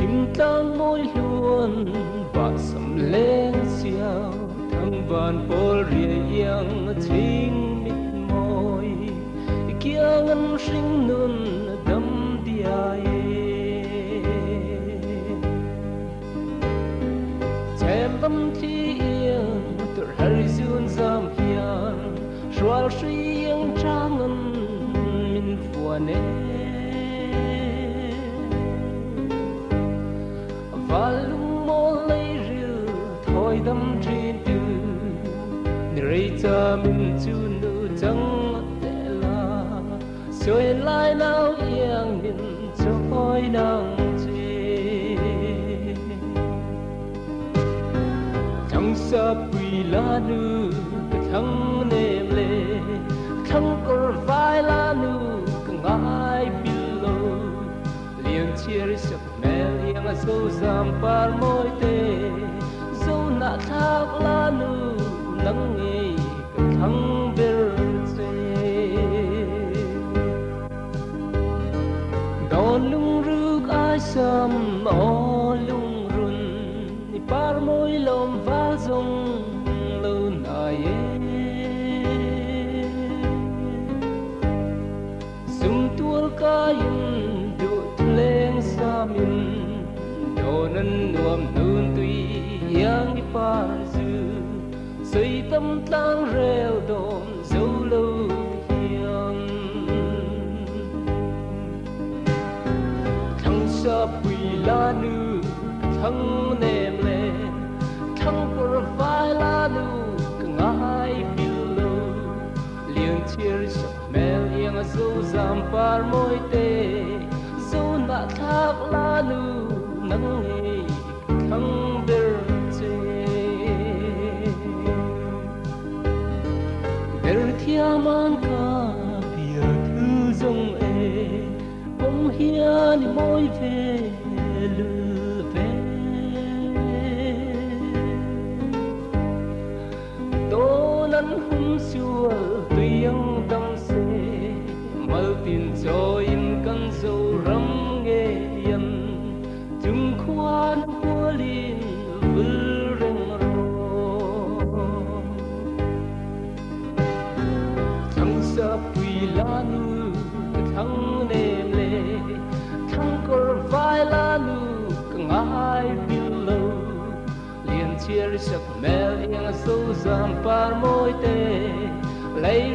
tim tang môi luôn và sầm lên xiao thăng vàn bol rìa yang chính mít môi kia ngân sinh nun đâm diai chém tâm thi yên tur hari zun zam hian rual suy yang trang ngân min phua nè lung mô lấy rượu thôi đâm trên từ người cha mình chu nữ chẳng tệ là rồi lại nào yên nhìn trôi nắng chê chẳng sa quỳ la nữ thăng nêm lệ thăng cor vai la nữ ngài bilo liền chia sẻ yang so sam par moi te zo na thak la nu nang ngi thang ber che don lung ruk ai sam o lung run ni par moi lom va zong lo na ye sum tuol ka yin du leng samin nan nuam nun tui yang par zu xây tâm tang reo đom dấu lâu hiang thăng sa quỳ la nu thăng nêm lệ thăng por vai la nu ngai bilo liền chia sẻ mel yang dấu zam par moi te dấu na thác la nu nắng nghi thăng ber che ber thiaman ka bia thư dòng e bông hiền môi về lư về tô nắn hum xua tuy yang đam se mal tin cho in căn dâu râm nghe yên từng khoan hoa liên vư rừng rô thăng sa quỳ la nu thăng nêm lệ thăng cor vai la nu ngai bilo liền chia sẻ mel yang so zam par moi te lấy